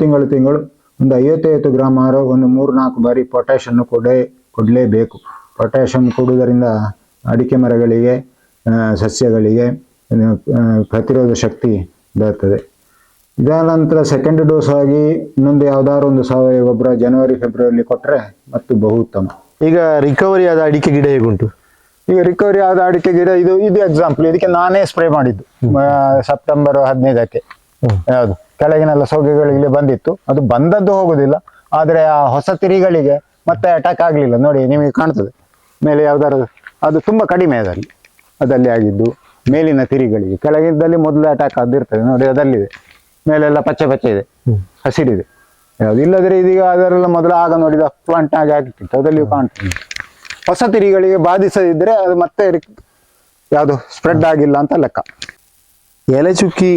ಒಂದು 50 ಗ್ರಾಮ್ ಒಂದು 3-4 ಬಾರಿ ಪೊಟ್ಯಾಷನ್ನು ಕೊಡಲೇಬೇಕು. ಪೊಟ್ಯಾಷಿಯಂ ಕೊಡುವುದರಿಂದ ಅಡಿಕೆ ಮರಗಳಿಗೆ, ಸಸ್ಯಗಳಿಗೆ ಪ್ರತಿರೋಧ ಶಕ್ತಿ ಬರ್ತದೆ. ಇದಾದ ನಂತರ ಸೆಕೆಂಡ್ ಡೋಸ್ ಆಗಿ ಇನ್ನೊಂದು ಯಾವುದಾದ್ರು ಒಂದು ಸಾವಯವ ಗೊಬ್ಬರ ಜನವರಿ-ಫೆಬ್ರವರಿ ಕೊಟ್ಟರೆ ಮತ್ತು ಬಹು ಉತ್ತಮ. ಈಗ ರಿಕವರಿ ಆದ ಅಡಿಕೆ ಗಿಡ ಹೇಗುಂಟು? ಈಗ ರಿಕವರಿ ಆದ ಅಡಿಕೆ ಗಿಡ ಇದು ಎಕ್ಸಾಂಪಲ್. ಇದಕ್ಕೆ ನಾನೇ ಸ್ಪ್ರೇ ಮಾಡಿದ್ದು ಸೆಪ್ಟೆಂಬರ್ 15ಕ್ಕೆ. ಯಾವುದು ಕೆಳಗಿನೆಲ್ಲ ಸೋಗೆಗಳಿಗೆ ಬಂದಿತ್ತು, ಅದು ಬಂದದ್ದು ಹೋಗುದಿಲ್ಲ, ಆದರೆ ಆ ಹೊಸ ತಿರಿಗಳಿಗೆ ಮತ್ತೆ ಅಟ್ಯಾಕ್ ಆಗಲಿಲ್ಲ. ನೋಡಿ ನಿಮಗೆ ಕಾಣ್ತದೆ ಮೇಲೆ ಯಾವ್ದಾರು, ಅದು ತುಂಬ ಕಡಿಮೆ ಅದಲ್ಲಿ ಆಗಿದ್ದು ಮೇಲಿನ ತಿರಿಗಳಿಗೆ. ಕೆಳಗಿದ್ದಲ್ಲಿ ಮೊದಲು ಅಟ್ಯಾಕ್ ಆದಿರ್ತದೆ ನೋಡಿ, ಅದಲ್ಲಿದೆ. ಮೇಲೆಲ್ಲ ಪಚ್ಚೆ ಇದೆ, ಹಸಿರಿದೆ. ಯಾವುದು ಇಲ್ಲದ್ರೆ ಇದೀಗ ಅದರೆಲ್ಲ ಮೊದಲು ಆಗ ನೋಡಿದ ಪ್ಲಾಂಟ್ ಆಗಿ ಆಗಿರ್ತಿತ್ತು, ಅದಲ್ಲಿಯೂ ಕಾಣ್ತದೆ. ಹೊಸ ತಿರಿಗಳಿಗೆ ಬಾಧಿಸದಿದ್ರೆ ಅದು ಮತ್ತೆ ಯಾವುದು ಸ್ಪ್ರೆಡ್ ಆಗಿಲ್ಲ ಅಂತ ಲೆಕ್ಕ. ಎಲೆ ಚುಕ್ಕಿ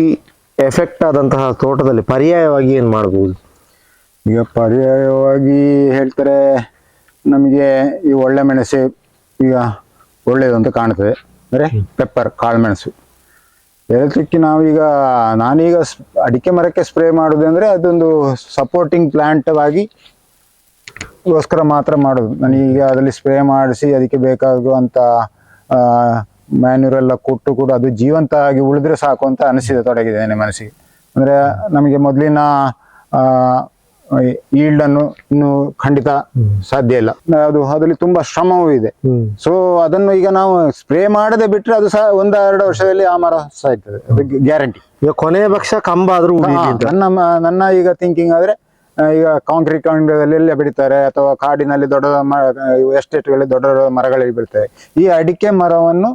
ಎಫೆಕ್ಟ್ ಆದಂತಹ ತೋಟದಲ್ಲಿ ಪರ್ಯಾಯವಾಗಿ ಏನು ಮಾಡ್ಬೋದು? ಈಗ ಪರ್ಯಾಯವಾಗಿ ಹೇಳ್ತಾರೆ, ನಮಗೆ ಈ ಒಳ್ಳೆ ಮೆಣಸು ಈಗ ಒಳ್ಳೆಯದು ಅಂತ ಕಾಣ್ತದೆ. ಅಂದರೆ ಪೆಪ್ಪರ್, ಕಾಳುಮೆಣಸು. ಎಲೆಚುಕ್ಕಿ ನಾನೀಗ ಅಡಿಕೆ ಮರಕ್ಕೆ ಸ್ಪ್ರೇ ಮಾಡೋದು ಅಂದರೆ ಅದೊಂದು ಸಪೋರ್ಟಿಂಗ್ ಪ್ಲಾಂಟ್ ಆಗಿ ಗೋಸ್ಕರ ಮಾತ್ರ ಮಾಡೋದು. ನಾನೀಗ ಅದರಲ್ಲಿ ಸ್ಪ್ರೇ ಮಾಡಿಸಿ ಅದಕ್ಕೆ ಬೇಕಾಗುವಂಥ ಮ್ಯಾನ್ಯೂರೆಲ್ಲ ಕೊಟ್ಟು ಕೂಡ ಅದು ಜೀವಂತ ಆಗಿ ಉಳಿದ್ರೆ ಸಾಕು ಅಂತ ತೊಡಗಿದ್ದೇನೆ ಮನಸ್ಸಿಗೆ. ಅಂದರೆ ನಮಗೆ ಮೊದಲಿನ ಈಲ್ಡನ್ನು ಇನ್ನು ಖಂಡಿತ ಸಾಧ್ಯ ಇಲ್ಲ. ಅದರಲ್ಲಿ ತುಂಬಾ ಶ್ರಮವೂ ಇದೆ. ಸೊ ಅದನ್ನು ಈಗ ನಾವು ಸ್ಪ್ರೇ ಮಾಡದೆ ಬಿಟ್ರೆ ಅದು ಸಹ 1-2 ವರ್ಷದಲ್ಲಿ ಆ ಮರ ಸಾಯ್ತದೆ, ಅದು ಗ್ಯಾರಂಟಿ. ಈಗ ಕೊನೆಯ ಪಕ್ಷ ಕಂಬ ಆದ್ರೂ ನನ್ನ ಈಗ ಥಿಂಕಿಂಗ್ ಆದ್ರೆ, ಈಗ ಕಾಂಕ್ರೀಟ್ ಕಂಡದಲ್ಲಿ ಬೆಳಿತಾರೆ ಅಥವಾ ಕಾಡಿನಲ್ಲಿ ದೊಡ್ಡ ಎಸ್ಟೇಟ್ಗಳಲ್ಲಿ ದೊಡ್ಡ ಮರಗಳಿಗೆ ಬೀಳ್ತವೆ. ಈ ಅಡಿಕೆ ಮರವನ್ನು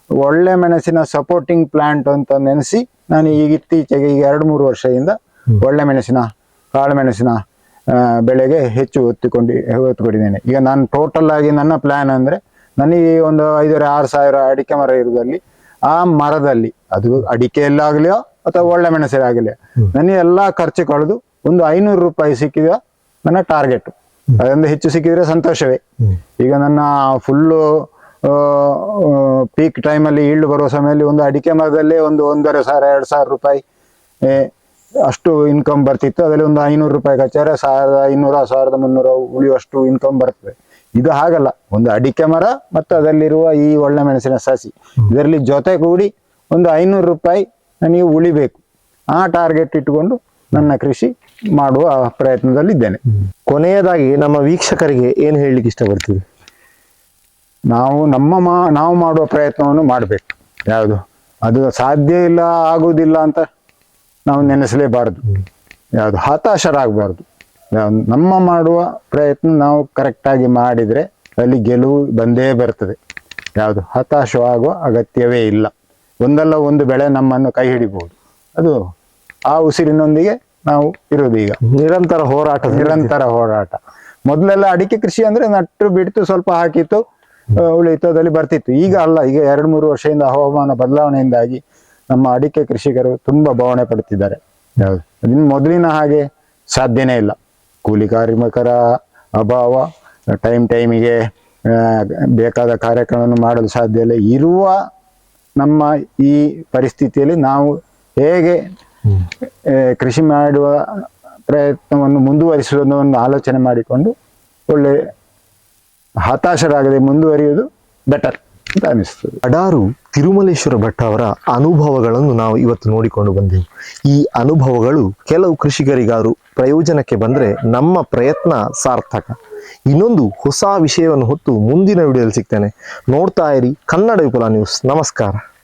ಒಳ್ಳೆ ಮೆಣಸಿನ ಸಪೋರ್ಟಿಂಗ್ ಪ್ಲಾಂಟ್ ಅಂತ ನೆನೆಸಿ ನಾನು ಈಗ ಇತ್ತೀಚೆಗೆ ಈಗ 2-3 ವರ್ಷದಿಂದ ಒಳ್ಳೆ ಮೆಣಸಿನ, ಕಾಳು ಮೆಣಸಿನ ಬೆಳೆಗೆ ಹೆಚ್ಚು ಒತ್ತುಕೊಂಡಿದ್ದೇನೆ. ಈಗ ನಾನು ಟೋಟಲ್ ಆಗಿ ನನ್ನ ಪ್ಲಾನ್ ಅಂದ್ರೆ, ನನಗೆ ಒಂದು 5,000-6 ಸಾವಿರ ಅಡಿಕೆ ಮರ ಇರುವುದಲ್ಲಿ ಆ ಮರದಲ್ಲಿ ಅದು ಅಡಿಕೆಯಲ್ಲಾಗಲಿಯೋ ಅಥವಾ ಒಳ್ಳೆ ಮೆಣಸಲ್ಲಾಗಲಿಯೋ ನನಗೆ ಎಲ್ಲಾ ಖರ್ಚು ಕಳೆದು ಒಂದು 500 ರೂಪಾಯಿ ಸಿಕ್ಕಿದ ನನ್ನ ಟಾರ್ಗೆಟ್. ಅದೊಂದು ಹೆಚ್ಚು ಸಿಕ್ಕಿದ್ರೆ ಸಂತೋಷವೇ. ಈಗ ನನ್ನ ಫುಲ್ಲು ಪೀಕ್ ಟೈಮಲ್ಲಿ ಈಲ್ಡ್ ಬರುವ ಸಮಯದಲ್ಲಿ ಒಂದು ಅಡಿಕೆ ಮರದಲ್ಲೇ ಒಂದು 1,500-2,000 ರೂಪಾಯಿ ಅಷ್ಟು ಇನ್ಕಮ್ ಬರ್ತಿತ್ತು. ಅದರಲ್ಲಿ ಒಂದು 500 ರೂಪಾಯಿ ಖರ್ಚಾದ್ರೆ 1,200-1,300 ಉಳಿಯುವಷ್ಟು ಇನ್ಕಮ್ ಬರ್ತದೆ. ಇದು ಹಾಗಲ್ಲ, ಒಂದು ಅಡಿಕೆ ಮರ ಮತ್ತು ಅದರಲ್ಲಿರುವ ಈ ಒಳ್ಳೆ ಮೆಣಸಿನ ಸಸಿ ಇದರಲ್ಲಿ ಜೊತೆಗೂಡಿ ಒಂದು 500 ರೂಪಾಯಿ ನನಗೆ ಉಳಿಬೇಕು. ಆ ಟಾರ್ಗೆಟ್ ಇಟ್ಟುಕೊಂಡು ನನ್ನ ಕೃಷಿ ಮಾಡುವ ಪ್ರಯತ್ನದಲ್ಲಿದ್ದೇನೆ. ಕೊನೆಯದಾಗಿ ನಮ್ಮ ವೀಕ್ಷಕರಿಗೆ ಏನು ಹೇಳಲಿಕ್ಕೆ ಇಷ್ಟಪಡ್ತೀವಿ? ನಾವು ಮಾಡುವ ಪ್ರಯತ್ನವನ್ನು ಮಾಡಬೇಕು. ಯಾವುದು ಅದು ಸಾಧ್ಯ ಇಲ್ಲ ಆಗುವುದಿಲ್ಲ ಅಂತ ನಾವು ನೆನೆಸಲೇಬಾರದು, ಯಾವುದು ಹತಾಶರಾಗಬಾರ್ದು. ನಮ್ಮ ಮಾಡುವ ಪ್ರಯತ್ನ ನಾವು ಕರೆಕ್ಟಾಗಿ ಮಾಡಿದರೆ ಅಲ್ಲಿ ಗೆಲುವು ಬಂದೇ ಬರ್ತದೆ. ಯಾವುದು ಹತಾಶವಾಗುವ ಅಗತ್ಯವೇ ಇಲ್ಲ. ಒಂದಲ್ಲ ಒಂದು ಬೆಳೆ ನಮ್ಮನ್ನು ಕೈ ಹಿಡಿಬಹುದು. ಅದು ಆ ಉಸಿರಿನೊಂದಿಗೆ ನಾವು ಇರೋದು. ಈಗ ನಿರಂತರ ಹೋರಾಟ. ಮೊದಲೆಲ್ಲ ಅಡಿಕೆ ಕೃಷಿ ಅಂದ್ರೆ ನಟ್ಟು ಬಿಡ್ತು, ಸ್ವಲ್ಪ ಹಾಕಿತ್ತು, ಉಳಿಯಿತು, ಅದಲ್ಲಿ ಬರ್ತಿತ್ತು. ಈಗ ಅಲ್ಲ, ಈಗ 2-3 ವರ್ಷದಿಂದ ಹವಾಮಾನ ಬದಲಾವಣೆಯಿಂದಾಗಿ ನಮ್ಮ ಅಡಿಕೆ ಕೃಷಿಕರು ತುಂಬಾ ಬವಣೆ ಪಡುತ್ತಿದ್ದಾರೆ. ಯಾವುದು ಇನ್ನು ಮೊದಲಿನ ಹಾಗೆ ಸಾಧ್ಯನೇ ಇಲ್ಲ. ಕೂಲಿ ಕಾರ್ಮಿಕರ ಅಭಾವ, ಟೈಮಿಗೆ ಬೇಕಾದ ಕಾರ್ಯಕ್ರಮವನ್ನು ಮಾಡಲು ಸಾಧ್ಯ ಇಲ್ಲ. ಇರುವ ನಮ್ಮ ಈ ಪರಿಸ್ಥಿತಿಯಲ್ಲಿ ನಾವು ಹೇಗೆ ಕೃಷಿ ಮಾಡುವ ಪ್ರಯತ್ನವನ್ನು ಮುಂದುವರಿಸುವುದು ಒಂದು ಆಲೋಚನೆ ಮಾಡಿಕೊಂಡು ಒಳ್ಳೆ ಹತಾಶರಾಗದೆ ಮುಂದುವರಿಯುವುದು ಬೆಟರ್ ಅಂತ ಅನಿಸ್ತದೆ. ಅಡಾರು ತಿರುಮಲೇಶ್ವರ ಭಟ್ ಅವರ ಅನುಭವಗಳನ್ನು ನಾವು ಇವತ್ತು ನೋಡಿಕೊಂಡು ಬಂದೆವು. ಈ ಅನುಭವಗಳು ಕೆಲವು ಕೃಷಿಕರಿಗಾರು ಪ್ರಯೋಜನಕ್ಕೆ ಬಂದರೆ ನಮ್ಮ ಪ್ರಯತ್ನ ಸಾರ್ಥಕ. ಇನ್ನೊಂದು ಹೊಸ ವಿಷಯವನ್ನು ಹೊತ್ತು ಮುಂದಿನ ವಿಡಿಯೋದಲ್ಲಿ ಸಿಗ್ತೇನೆ. ನೋಡ್ತಾ ಇರಿ ಕನ್ನಡ ವಿಪುಲ ನ್ಯೂಸ್. ನಮಸ್ಕಾರ.